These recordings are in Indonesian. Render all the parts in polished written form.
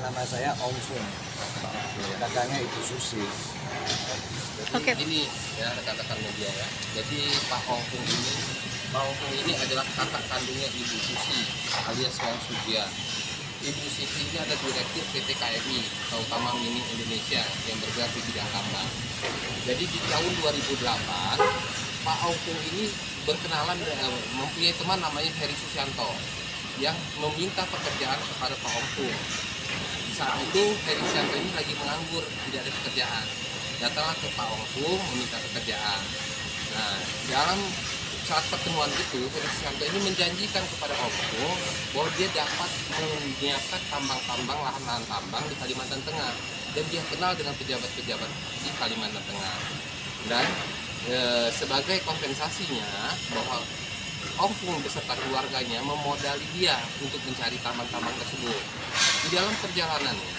nama saya Om Fung, kakaknya Ibu Susi. Jadi ini ya rekan-rekan media ya. Jadi Pak Ong Fung ini adalah kakak kandungnya Ibu Susi alias Wong Sujia. Ibu Susi ini ada direktur PT KMI, terutama Mini Indonesia yang bergerak di bidang tambang. Jadi di tahun 2008 Pak Ong Fung ini berkenalan mempunyai teman namanya Heri Susianto yang meminta pekerjaan kepada Pak Ong Fung. Saat itu Heri Susianto ini lagi menganggur, tidak ada pekerjaan. Datanglah ke Pak Ong Fung meminta pekerjaan. Nah, dalam saat pertemuan itu, Heri Susianto ini menjanjikan kepada Ong Fung bahwa dia dapat menyiapkan tambang-tambang lahan-lahan tambang di Kalimantan Tengah, dan dia kenal dengan pejabat-pejabat di Kalimantan Tengah. Dan sebagai kompensasinya bahwa Ong Fung beserta keluarganya memodali dia untuk mencari tambang-tambang tersebut. Di dalam perjalanannya,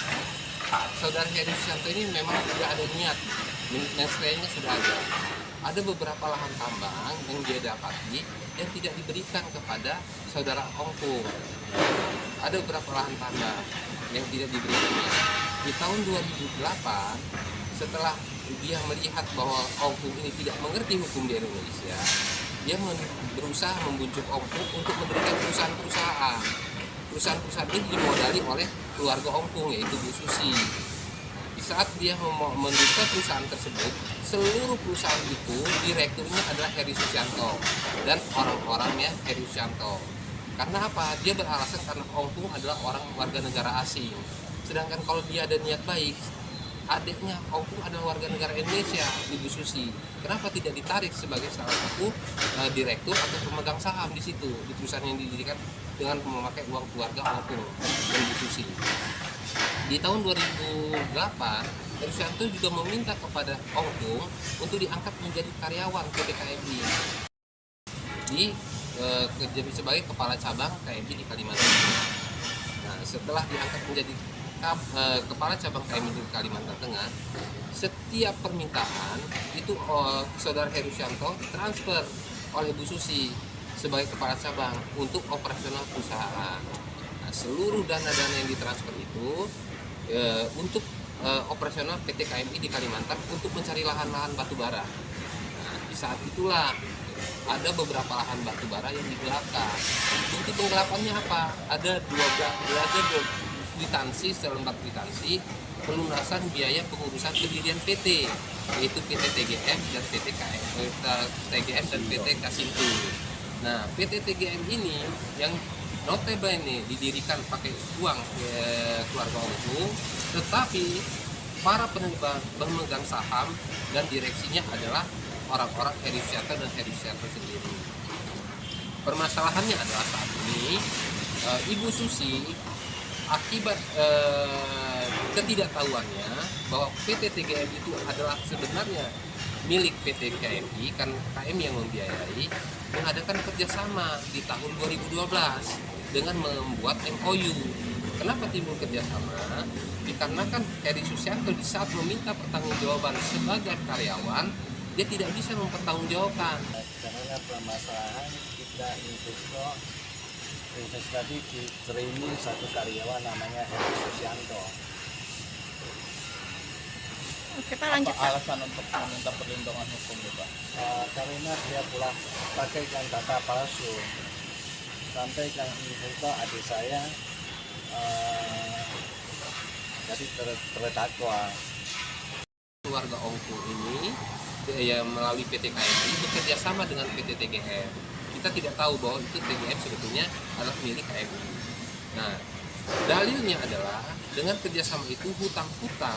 saudara Heri Susianto ini memang tidak ada niat, menstreanya sudah ada. Ada beberapa lahan tambang yang dia dapati yang tidak diberikan kepada saudara Ong Fung. Ada beberapa lahan tambang yang tidak diberikannya. Di tahun 2008, setelah dia melihat bahwa Ong Fung ini tidak mengerti hukum di Indonesia, dia berusaha membujuk Ong Fung untuk mendirikan perusahaan-perusahaan. Perusahaan-perusahaan ini dimodali oleh keluarga Ong Fung, yaitu Bu Susi. Di saat dia mendirikan perusahaan tersebut, seluruh perusahaan itu direkturnya adalah Heri Susianto dan orang-orangnya Heri Susianto. Karena apa? Dia beralasan karena Ong Fung adalah orang warga negara asing. Sedangkan kalau dia ada niat baik, adiknya Ong Fung adalah warga negara Indonesia, Ibu Susi. Kenapa tidak ditarik sebagai salah satu direktur atau pemegang saham di situ, di perusahaan yang didirikan dengan memakai uang keluarga Ong Fung dan Ibu Susi? Di tahun 2008, Heri Susianto juga meminta kepada Ong Fung untuk diangkat menjadi karyawan PT KMI sebagai kepala cabang KMI di Kalimantan Tengah. Nah, setelah diangkat menjadi kepala cabang KMI di Kalimantan Tengah, setiap permintaan itu saudara Heri Susianto ditransfer oleh Bu Susi sebagai kepala cabang untuk operasional perusahaan. Nah, seluruh dana-dana yang ditransfer itu untuk operasional PT KMI di Kalimantan untuk mencari lahan-lahan batubara. Nah, di saat itulah ada beberapa lahan batubara yang digelapkan. Inti penggelapannya apa? Ada 12 kwitansi, selembar kwitansi pelunasan biaya pengurusan pendirian PT, yaitu PT TGM dan TGM dan PT Kasintu. Nah, PT TGM ini yang notabene didirikan pakai uang keluarga Ong Fung, tetapi para pemegang saham dan direksinya adalah orang-orang Heri Susianto dan Heri Susianto sendiri. Permasalahannya adalah saat ini Ibu Susi akibat ketidaktahuannya bahwa PT TGM itu adalah sebenarnya milik PT KMI, kan KMI yang membiayai, mengadakan kerjasama di tahun 2012 dengan membuat MOU. Kenapa timbul kerjasama? Dikarenakan Heri Susianto di saat meminta pertanggungjawaban sebagai karyawan, dia tidak bisa mempertanggungjawabkan. Karena permasalahan kita investasi di training satu karyawan namanya Heri Susianto. Oke Pak, lanjut Pak. Alasan untuk meminta perlindungan hukum Pak? Karena dia pula pakaikan data palsu, sampai yang investor adik saya jadi terdakwa. Keluarga Ong Fung ini ya, melalui PT KMI bekerja sama dengan PT TGM. Kita tidak tahu bahwa itu TGM sebetulnya adalah milik KMI. Nah, dalilnya adalah dengan kerjasama itu hutang-hutang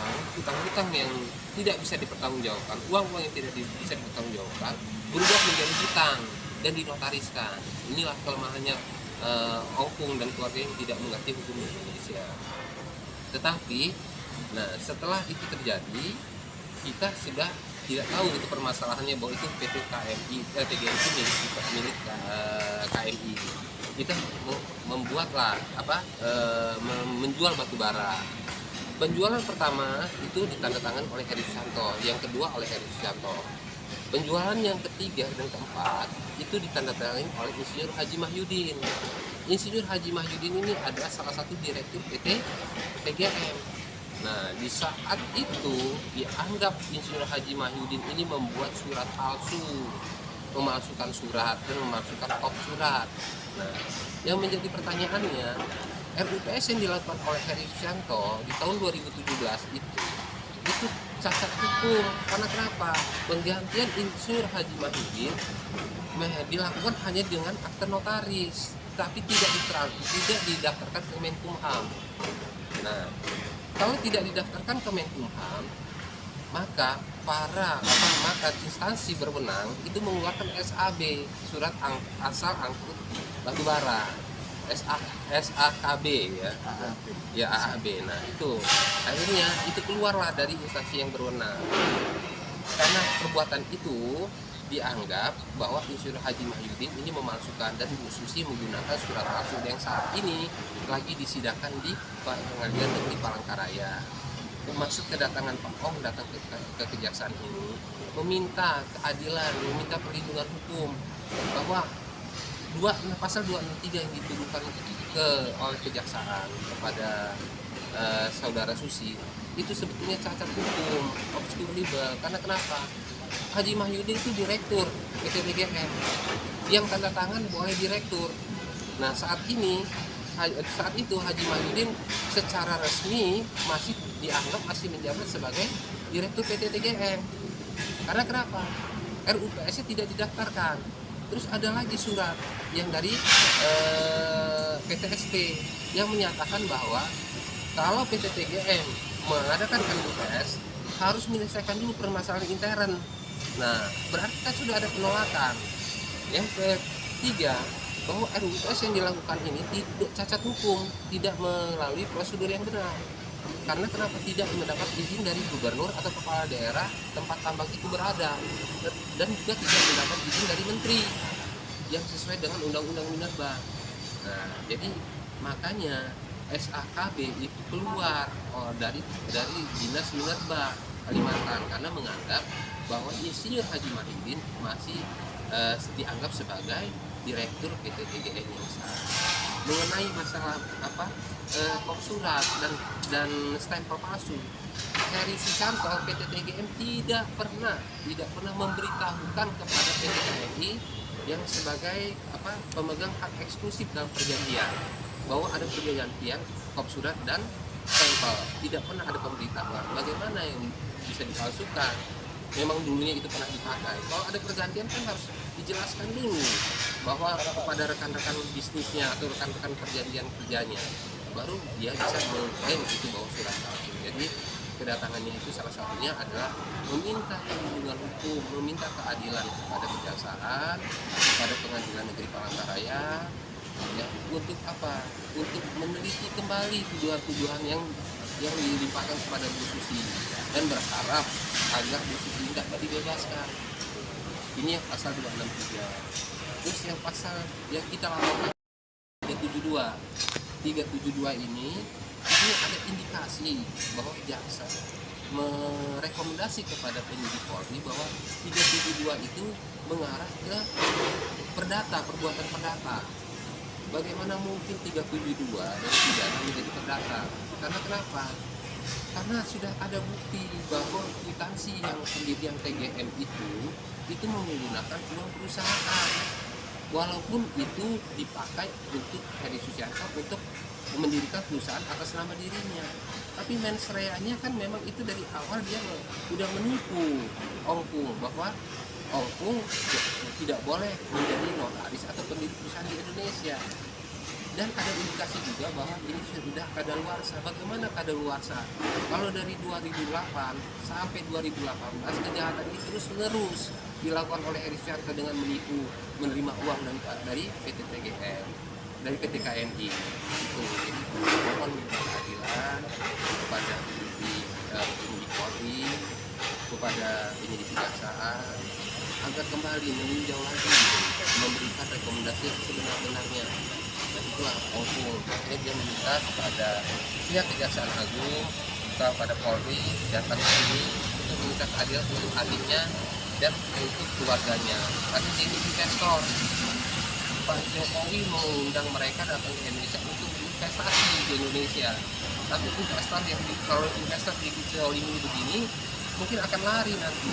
yang tidak bisa dipertanggungjawabkan, uang-uang yang tidak bisa dipertanggungjawabkan berubah menjadi hutang dan dinotariskan. Inilah kelemahannya Ong Fung dan keluarga yang tidak mengerti hukum Indonesia. Tetapi, nah setelah itu terjadi, kita sudah tidak tahu itu permasalahannya bahwa itu PT KMI, TGM itu milik KMI. Kita membuatlah menjual batubara. Penjualan pertama itu ditandatangani oleh Heri Susianto, yang kedua oleh Heri Susianto. Penjualan yang ketiga dan keempat itu ditandatangani oleh Insinyur Haji Mahyudin. Insinyur Haji Mahyudin ini adalah salah satu direktur PT TGM. Nah, di saat itu dianggap Insinyur Haji Mahyudin ini membuat surat palsu, memalsukan surat dan memalsukan kop surat. Nah, yang menjadi pertanyaannya, RUPS yang dilakukan oleh Heri Susanto di tahun 2017 itu cacat hukum. Karena kenapa? Penggantian Insinyur Haji Mahyudin dilakukan hanya dengan akte notaris, tapi tidak didaftarkan ke Menkumham. Nah, kalau tidak didaftarkan ke Menkumham, maka maka instansi berwenang itu mengeluarkan SAB, surat asal angkut batubara, SAKB ya. Ya, AAB. Nah, itu akhirnya itu keluarlah dari instansi yang berwenang. Karena perbuatan itu dianggap bahwa Insinyur Haji Mahyudin ini memalsukan dan Bu Susi menggunakan surat palsu yang saat ini lagi disidangkan di Pengadilan Negeri Palangkaraya. Maksud kedatangan Pak Ong datang ke kejaksaan ini meminta keadilan, meminta perlindungan hukum, bahwa pasal 263 yang dituduhkan oleh kejaksaan kepada saudara Susi itu sebetulnya cacat hukum, obskur libel. Karena kenapa? Haji Mahyudin itu direktur PT TGM, yang tanda tangan boleh direktur. Nah, saat itu Haji Mahyudin secara resmi masih dianggap menjabat sebagai direktur PT TGM. Karena kenapa? RUPS-nya tidak didaftarkan. Terus ada lagi surat yang dari PTSP yang menyatakan bahwa kalau PT TGM mengadakan RUPS harus menyelesaikan dulu permasalahan intern. Nah, berarti kan sudah ada penolakan. Yang ketiga, bahwa RUPS yang dilakukan ini tidak cacat hukum, tidak melalui prosedur yang benar. Karena kenapa? Tidak mendapat izin dari gubernur atau kepala daerah tempat tambang itu berada, dan juga tidak mendapat izin dari menteri yang sesuai dengan undang-undang minerba. Nah, jadi makanya SAKB itu keluar dari Dinas Minerba Kalimantan karena menganggap bahwa Insinyur Haji Mahyudin masih dianggap sebagai direktur PT TGM yang sah. Mengenai masalah kop surat dan stempel palsu, Heri Susanto PT TGM tidak pernah memberitahukan kepada PT KMI yang sebagai pemegang hak eksklusif dalam perjanjian bahwa ada perjanjian kop surat dan stempel. Tidak pernah ada pemberitahuan. Bagaimana yang bisa dipalsukan? Memang dulunya itu pernah dipakai. Kalau ada pergantian kan harus dijelaskan dulu bahwa kepada rekan-rekan bisnisnya atau rekan-rekan perjanjian kerjanya, baru dia bisa mengklaim itu bahwa surat palsu. Jadi kedatangannya itu salah satunya adalah meminta perlindungan hukum, meminta keadilan kepada kejaksaan, kepada Pengadilan Negeri Palangkaraya, ya, untuk apa? Untuk meneliti kembali tuduhan-tuduhan yang dilimpahkan kepada Bu Susi dan berharap agar Bu Susi dapat dibebaskan. Ini yang pasal 263. Terus yang pasal yang kita laporkan 372 ini ada indikasi bahwa jaksa merekomendasi kepada penyidik Polri bahwa 372 itu mengarah ke perbuatan perdata. Bagaimana mungkin 372 dari pidana menjadi perdata? Karena kenapa? Karena sudah ada bukti bahwa kwitansi yang pendirian TGM itu menggunakan uang perusahaan. Walaupun itu dipakai untuk Heri Susanto untuk mendirikan perusahaan atas nama dirinya, tapi mens rea-nya kan memang itu dari awal dia sudah menipu Ongkung bahwa Ongkung tidak boleh menjadi notaris atau pendiri perusahaan di Indonesia. Dan ada indikasi juga bahwa ini sudah kadaluarsa. Bagaimana kadaluarsa? Kalau dari 2008 sampai 2018 kejahatan itu terus-menerus dilakukan oleh Heri Susanto dengan menipu, menerima uang dari PT TGM, dari PT KMI. Itu jadi mohon minta keadilan kepada penyidik Polri, kepada penyidik kejaksaan agar kembali meninjau lagi, memberikan rekomendasi yang sebenar-benarnya. Dan itulah Ongkung. Makanya dia meminta kepada pihak Kejaksaan Agung, kepada Polri datang ke sini untuk meminta keadilan untuk adiknya dan untuk keluarganya. Karena ini investor. Pak Jokowi mengundang mereka datang ke Indonesia untuk investasi di Indonesia. Tapi investor yang kalau investor dizolimi begini mungkin akan lari nanti.